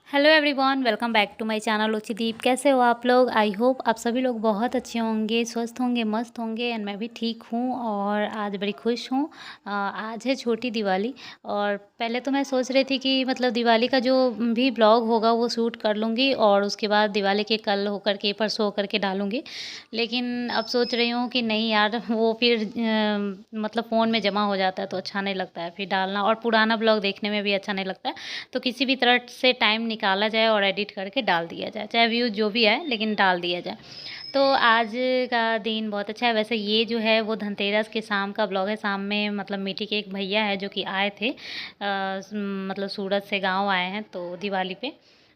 Hello everyone, welcome back to my channel Ruchideep. कैसे हो आप लोग? आई होप आप सभी लोग बहुत अच्छे होंगे, स्वस्थ होंगे, मस्त होंगे। एंड मैं भी ठीक हूँ और आज बड़ी खुश हूँ। आज है छोटी दिवाली और पहले तो मैं सोच रही थी कि मतलब दिवाली का जो भी ब्लॉग होगा वो शूट कर लूँगी और उसके बाद दिवाली के कल होकर के परसों होकर के डालूँगी। लेकिन अब सोच रही हूँ कि नहीं यार, वो फिर मतलब फ़ोन में जमा हो जाता है तो अच्छा नहीं लगता है फिर डालना, और पुराना ब्लॉग देखने में भी अच्छा नहीं लगता है। तो किसी भी तरह से टाइम निकाला जाए और एडिट करके डाल दिया जाए, चाहे व्यूज़ जो भी आए लेकिन डाल दिया जाए। तो आज का दिन बहुत अच्छा है। वैसे ये जो है वो धनतेरस के शाम का ब्लॉग है। शाम में मतलब मिट्टी के एक भैया है जो कि आए थे, मतलब सूरत से गाँव आए हैं तो दिवाली पे।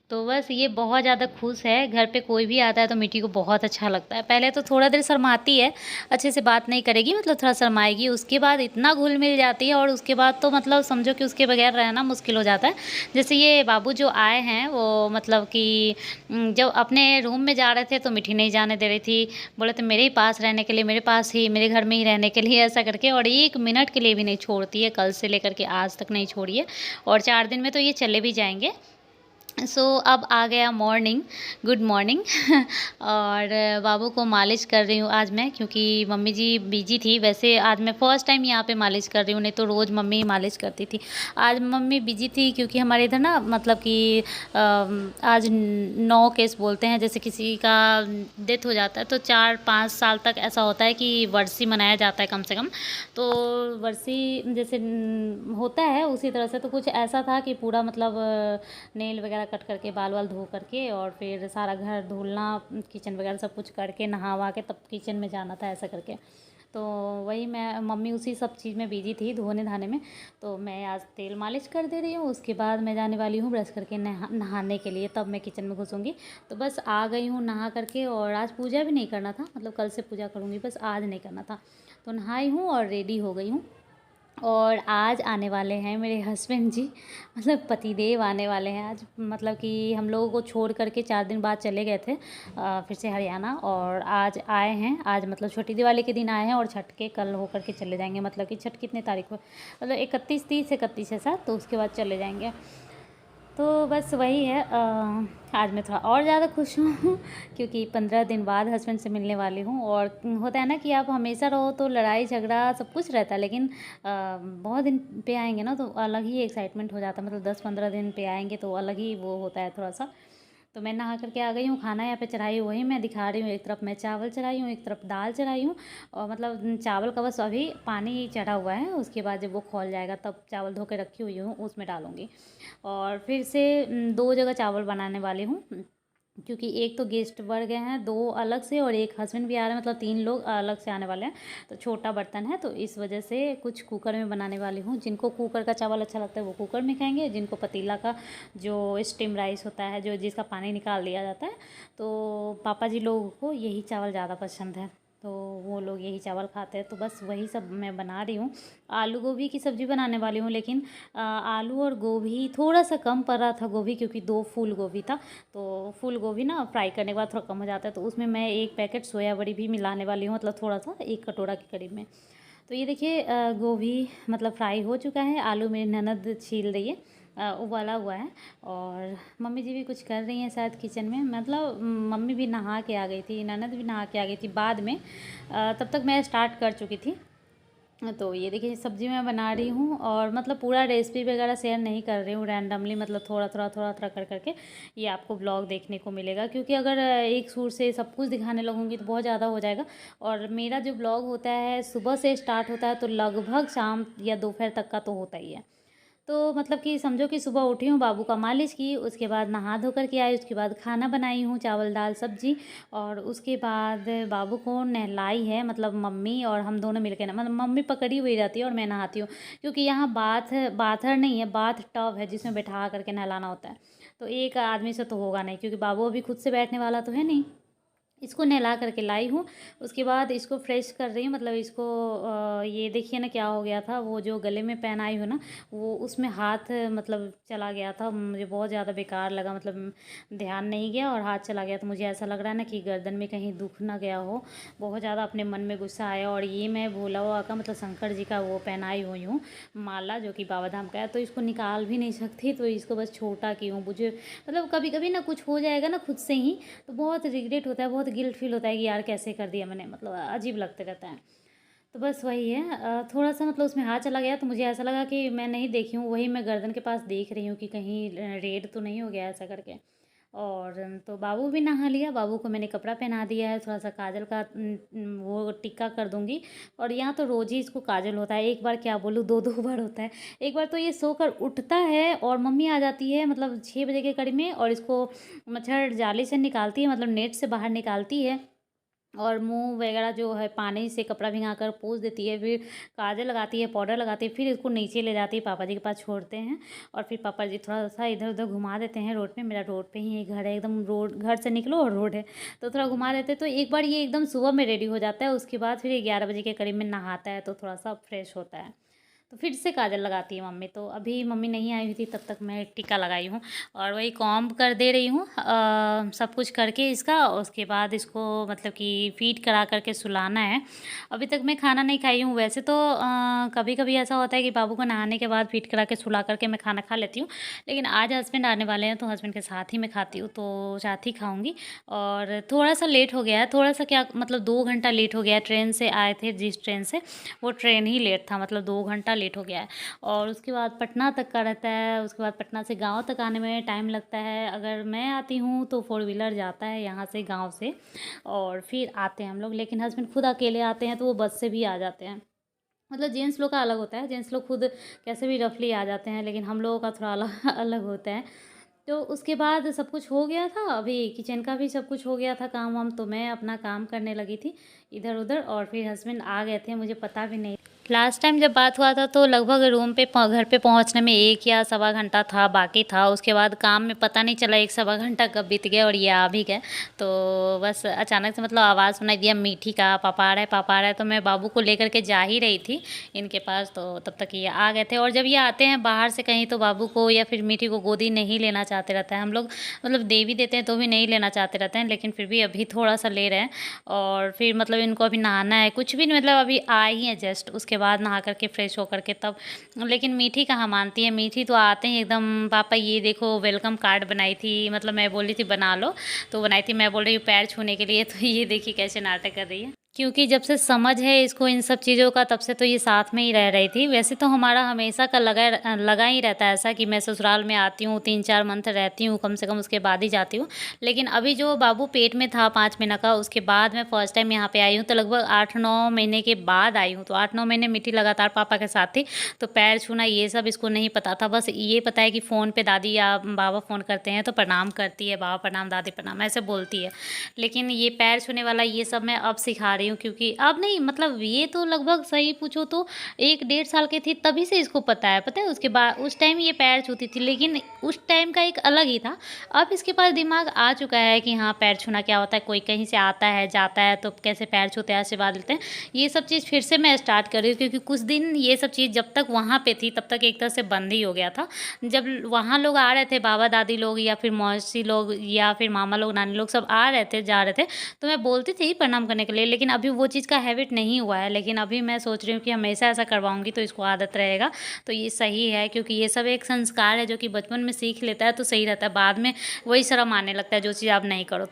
तो बस ये बहुत ज़्यादा खुश है। घर पे कोई भी आता है तो मिट्टी को बहुत अच्छा लगता है। पहले तो थोड़ा देर शर्माती है, अच्छे से बात नहीं करेगी, मतलब थोड़ा शर्माएगी। उसके बाद इतना घुल मिल जाती है और उसके बाद तो मतलब समझो कि उसके बगैर रहना मुश्किल हो जाता है। जैसे ये बाबू जो आए हैं वो मतलब कि जब अपने रूम में जा रहे थे तो मिट्टी नहीं जाने दे रही थी। बोले थे मेरे ही पास रहने के लिए, मेरे पास ही, मेरे घर में ही रहने के लिए, ऐसा करके। और 1 मिनट के लिए भी नहीं छोड़ती है, कल से लेकर के आज तक नहीं छोड़ी है। और 4 दिन में तो ये चले भी जाएँगे। अब आ गया मॉर्निंग, गुड मॉर्निंग। और बाबू को मालिश कर रही हूँ आज मैं, क्योंकि मम्मी जी बिजी थी। वैसे आज मैं फ़र्स्ट टाइम यहाँ पे मालिश कर रही हूँ, नहीं तो रोज़ मम्मी ही मालिश करती थी। आज मम्मी बिजी थी क्योंकि हमारे इधर ना मतलब कि आज 9 केस बोलते हैं। जैसे किसी का डेथ हो जाता है तो 4-5 साल तक ऐसा होता है कि वर्षी मनाया जाता है कम से कम। तो वर्षी जैसे होता है उसी तरह से। तो कुछ ऐसा था कि पूरा मतलब नेल वगैरह कट करके, बाल वाल धो करके और फिर सारा घर धुलना, किचन वगैरह सब कुछ करके नहा वहा के तब किचन में जाना था, ऐसा करके। तो वही मैं मम्मी उसी सब चीज़ में बिजी थी, धोने धाने में। तो मैं आज तेल मालिश कर दे रही हूँ। उसके बाद मैं जाने वाली हूँ ब्रश करके नहाने के लिए, तब मैं किचन में घुसूँगी। तो बस आ गई हूँ नहा करके। और आज पूजा भी नहीं करना था, मतलब कल से पूजा करूँगी, बस आज नहीं करना था। तो नहाई हूँ और रेडी हो गई हूँ। और आज आने वाले हैं मेरे हस्बैंड जी, मतलब पतिदेव आने वाले हैं आज। मतलब कि हम लोगों को छोड़ करके 4 दिन बाद चले गए थे फिर से हरियाणा, और आज आए हैं। आज मतलब छोटी दिवाली के दिन आए हैं और छठ के कल होकर के चले जाएंगे। मतलब कि छठ कितने तारीख को, मतलब 31 है साथ, तो उसके बाद चले जाएंगे। तो बस वही है। आज मैं थोड़ा और ज़्यादा खुश हूँ क्योंकि 15 दिन बाद हस्बैंड से मिलने वाली हूँ। और होता है ना कि आप हमेशा रहो तो लड़ाई झगड़ा सब कुछ रहता है, लेकिन बहुत दिन पे आएंगे ना तो अलग ही एक्साइटमेंट हो जाता है। मतलब 10-15 दिन पे आएंगे तो अलग ही वो होता है थोड़ा सा। तो मैं नहा करके आ गई हूँ, खाना यहाँ पे चढ़ाई हूँ, वही मैं दिखा रही हूँ। एक तरफ मैं चावल चढ़ाई हूँ, एक तरफ दाल चढ़ाई हूँ। और मतलब चावल का बस अभी पानी चढ़ा हुआ है, उसके बाद जब वो खौल जाएगा तब चावल धो के रखी हुई हूँ उसमें डालूँगी। और फिर से 2 जगह चावल बनाने वाली हूँ, क्योंकि एक तो गेस्ट बढ़ गए हैं 2 अलग से, और एक हस्बैंड भी आ रहे हैं, मतलब 3 लोग अलग से आने वाले हैं। तो छोटा बर्तन है तो इस वजह से कुछ कुकर में बनाने वाली हूँ। जिनको कुकर का चावल अच्छा लगता है वो कुकर में खाएंगे, जिनको पतीला का जो स्टीम राइस होता है, जो जिसका पानी निकाल दिया जाता है, तो पापा जी लोगों को यही चावल ज़्यादा पसंद है, तो वो लोग यही चावल खाते हैं। तो बस वही सब मैं बना रही हूँ। आलू गोभी की सब्ज़ी बनाने वाली हूँ, लेकिन आलू और गोभी थोड़ा सा कम पड़ रहा था गोभी, क्योंकि 2 फूल गोभी था। तो फूल गोभी ना फ्राई करने के बाद थोड़ा कम हो जाता है, तो उसमें मैं 1 पैकेट सोया बड़ी भी मिलाने वाली हूँ, मतलब थोड़ा सा 1 कटोरा के करीब में। तो ये देखिए गोभी मतलब फ्राई हो चुका है। आलू मेरी ननद छील रही है, उबाला हुआ है। और मम्मी जी भी कुछ कर रही हैं शायद किचन में। मतलब मम्मी भी नहा के आ गई थी, ननद भी नहा के आ गई थी बाद में। तब तक मैं स्टार्ट कर चुकी थी। तो ये देखिए सब्ज़ी मैं बना रही हूँ, और मतलब पूरा रेसिपी वगैरह शेयर नहीं कर रही हूँ, रैंडमली मतलब थोड़ा थोड़ा कर करके ये आपको ब्लॉग देखने को मिलेगा। क्योंकि अगर एक सुर से सब कुछ दिखाने लगूँगी तो बहुत ज़्यादा हो जाएगा। और मेरा जो ब्लॉग होता है सुबह से स्टार्ट होता है तो लगभग शाम या दोपहर तक का तो होता ही है। तो मतलब कि समझो कि सुबह उठी हूँ, बाबू का मालिश की, उसके बाद नहा धो कर के आई, उसके बाद खाना बनाई हूँ, चावल दाल सब्जी। और उसके बाद बाबू को नहलाई है, मतलब मम्मी और हम दोनों मिलकर ना, मतलब मम्मी पकड़ी हुई रहती है और मैं नहाती हूँ। क्योंकि यहाँ बाथर नहीं है, बाथ टब है जिसमें बैठा करके नहलाना होता है। तो एक आदमी से तो होगा नहीं, क्योंकि बाबू अभी खुद से बैठने वाला तो है नहीं। इसको नहला करके लाई हूँ। उसके बाद इसको फ्रेश कर रही हूँ, मतलब इसको ये देखिए ना क्या हो गया था, वो जो गले में पहनाई हूँ ना, वो उसमें हाथ मतलब चला गया था। मुझे बहुत ज़्यादा बेकार लगा, मतलब ध्यान नहीं गया और हाथ चला गया। तो मुझे ऐसा लग रहा है ना कि गर्दन में कहीं दुख ना गया हो। बहुत ज़्यादा अपने मन में गुस्सा आया। और ये मैं भोला बाबा का मतलब शंकर जी का वो पहनाई हुई हूँ माला, जो कि बाबा धाम का है, तो इसको निकाल भी नहीं सकती, तो इसको बस छोटा की हूँ। मुझे मतलब कभी कभी ना कुछ हो जाएगा ना खुद से ही, तो बहुत रिग्रेट होता है, बहुत गिल्ट फील होता है कि यार कैसे कर दिया मैंने, मतलब अजीब लगते रहता है। तो बस वही है, थोड़ा सा मतलब उसमें हाथ चला गया, तो मुझे ऐसा लगा कि मैं नहीं देखी हूँ, वही मैं गर्दन के पास देख रही हूँ कि कहीं रेड तो नहीं हो गया ऐसा करके। और तो बाबू भी नहा लिया, बाबू को मैंने कपड़ा पहना दिया है, थोड़ा सा काजल का वो टिक्का कर दूंगी। और यहाँ तो रोज़ ही इसको काजल होता है, एक बार क्या बोलूँ, दो दो बार होता है। एक बार तो ये सोकर उठता है और मम्मी आ जाती है मतलब 6 बजे के करीब में, और इसको मच्छर जाली से निकालती है, मतलब नेट से बाहर निकालती है, और मुंह वगैरह जो है पानी से कपड़ा भिगा कर पोंछ देती है, फिर काजल लगाती है, पाउडर लगाती है, फिर इसको नीचे ले जाती है, पापा जी के पास छोड़ते हैं। और फिर पापा जी थोड़ा सा इधर उधर घुमा देते हैं रोड पे, मेरा रोड पे ही घर है एकदम, रोड घर से निकलो और रोड है, तो थोड़ा घुमा देते हैं। तो एक बार ये एकदम सुबह में रेडी हो जाता है, उसके बाद फिर 11 बजे के करीब में नहाता है, तो थोड़ा सा फ्रेश होता है, तो फिर से काजल लगाती है मम्मी। तो अभी मम्मी नहीं आई हुई थी, तब तक मैं टीका लगाई हूँ और वही कॉम्ब कर दे रही हूँ सब कुछ करके इसका। उसके बाद इसको मतलब कि फीड करा करके सुलाना है। अभी तक मैं खाना नहीं खाई हूँ। वैसे तो कभी कभी ऐसा होता है कि बाबू को नहाने के बाद फीड करा के सुला करके मैं खाना खा लेती हूँ, लेकिन आज हस्बैंड आने वाले हैं, तो हस्बैंड के साथ ही मैं खाती हूँ, तो साथ ही खाऊँगी। और थोड़ा सा लेट हो गया है, थोड़ा सा क्या मतलब 2 घंटा लेट हो गया है। ट्रेन से आए थे, जिस ट्रेन से, वो ट्रेन ही लेट था, मतलब 2 घंटा लेट हो गया है। और उसके बाद पटना तक का रहता है, उसके बाद पटना से गांव तक आने में टाइम लगता है। अगर मैं आती हूँ तो 4 व्हीलर जाता है यहाँ से, गांव से, और फिर आते हैं हम लोग। लेकिन हस्बैंड खुद अकेले आते हैं, तो वो बस से भी आ जाते हैं। मतलब जेंट्स लोग का अलग होता है, जेंट्स लोग खुद कैसे भी रफली आ जाते हैं, लेकिन हम लोगों का थोड़ा अलग अलग होता है। तो उसके बाद सब कुछ हो गया था, अभी किचन का भी सब कुछ हो गया था काम वाम, तो मैं अपना काम करने लगी थी इधर उधर। और फिर हस्बैंड आ गए थे, मुझे पता भी नहीं। लास्ट टाइम जब बात हुआ था तो लगभग रूम पे घर पे पहुंचने में 1 या 1.25 घंटा था बाकी था। उसके बाद काम में पता नहीं चला 1 सवा घंटा कब बीत गया और ये आ भी गए। तो बस अचानक से मतलब आवाज़ सुनाई दिया मीठी का, पापा आ रहा है, पापा आ रहा है। तो मैं बाबू को लेकर के जा ही रही थी इनके पास, तो तब तक ये आ गए थे। और जब ये आते हैं बाहर से कहीं, तो बाबू को या फिर मीठी को गोदी नहीं लेना चाहते रहता है। हम लोग मतलब दे भी देते हैं तो भी नहीं लेना चाहते रहते हैं, लेकिन फिर भी अभी थोड़ा सा ले रहे हैं। और फिर मतलब इनको अभी नहाना है, कुछ भी नहीं, मतलब अभी आए ही हैं जस्ट, उसके बाद नहा करके फ्रेश होकर के तब। लेकिन मीठी कहाँ मानती है, मीठी तो आते ही एकदम, पापा ये देखो वेलकम कार्ड बनाई थी, मतलब मैं बोली थी बना लो, तो बनाई थी, मैं बोल रही हूँ पैर छूने के लिए, तो ये देखिए कैसे नाटक कर रही है। क्योंकि जब से समझ है इसको इन सब चीज़ों का, तब से तो ये साथ में ही रह रही थी। वैसे तो हमारा हमेशा का लगा ही रहता है ऐसा कि मैं ससुराल में आती हूँ, 3-4 मंथ रहती हूँ कम से कम, उसके बाद ही जाती हूँ। लेकिन अभी जो बाबू पेट में था 5 महीना का, उसके बाद मैं फ़र्स्ट टाइम यहाँ पे आई हूँ, तो लगभग 8-9 महीने के बाद आई हूँ। तो 8-9 महीने मीठी लगातार पापा के साथ थी, तो पैर छूना ये सब इसको नहीं पता था। बस ये पता है कि फ़ोन पे दादी या बाबा फ़ोन करते हैं तो प्रणाम करती है, बाबा प्रणाम, दादी प्रणाम, ऐसे बोलती है। लेकिन ये पैर छूने वाला ये सब मैं अब सिखा रही हूँ, क्योंकि अब नहीं, मतलब ये तो लगभग सही पूछो तो 1-1.5 साल की थी तभी से इसको पता है। उसके बाद उस टाइम ये पैर छूती थी, लेकिन उस टाइम का एक अलग ही था। अब इसके पास दिमाग आ चुका है कि हाँ पैर छूना क्या होता है, कोई कहीं से आता है जाता है तो कैसे पैर छूते हैं, आशीर्वाद लेते हैं। ये सब चीज़ फिर से मैं स्टार्ट कर रही हूँ, क्योंकि कुछ दिन ये सब चीज़ जब तक वहाँ पे थी तब तक एक तरह से बंद ही हो गया था। जब वहाँ लोग आ रहे थे, बाबा दादी लोग या फिर मौसी लोग या फिर मामा लोग, नानी लोग, सब आ रहे थे जा रहे थे, तो मैं बोलती थी प्रणाम करने के लिए। लेकिन अभी वो चीज़ का हैबिट नहीं हुआ है, लेकिन अभी मैं सोच रही हूँ कि हमेशा ऐसा करवाऊँगी तो इसको आदत रहेगा। तो ये सही है, क्योंकि ये सब एक संस्कार है जो कि बचपन में सीख लेता है तो सही रहता है, बाद में वही शर्म आने लगता है जो चीज़ आप नहीं करो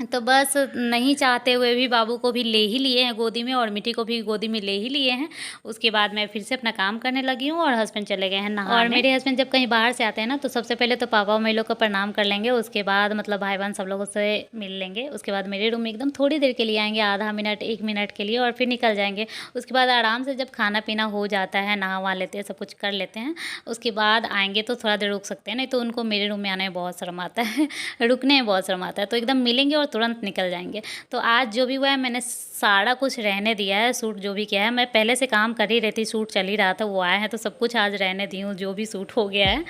तो बस नहीं चाहते हुए भी बाबू को भी ले ही लिए हैं गोदी में, और मीठी को भी गोदी में ले ही लिए हैं। उसके बाद मैं फिर से अपना काम करने लगी हूँ और हस्बैंड चले गए हैं नहाने। और मेरे हस्बैंड जब कहीं बाहर से आते हैं ना, तो सबसे पहले तो पापा मम्मी लोग को प्रणाम कर लेंगे, उसके बाद मतलब भाई बहन सब लोगों से मिल लेंगे। उसके बाद मेरे रूम में एकदम थोड़ी देर के लिए आएंगे, आधा मिनट 1 मिनट के लिए, और फिर निकल जाएंगे। उसके बाद आराम से जब खाना पीना हो जाता है, नहा वहा लेते हैं, सब कुछ कर लेते हैं, उसके बाद आएंगे तो थोड़ा देर रुक सकते हैं, नहीं तो उनको मेरे रूम में आने में बहुत शर्म आता है रुकने में बहुत शर्म आता है। तो एकदम मिलेंगे और तुरंत निकल जाएंगे। तो आज जो भी हुआ है, मैंने सारा कुछ रहने दिया है। सूट जो भी किया है, मैं पहले से काम कर ही रही थी, सूट चल ही रहा था, वो आया है तो सब कुछ आज रहने दी हूँ, जो भी सूट हो गया है।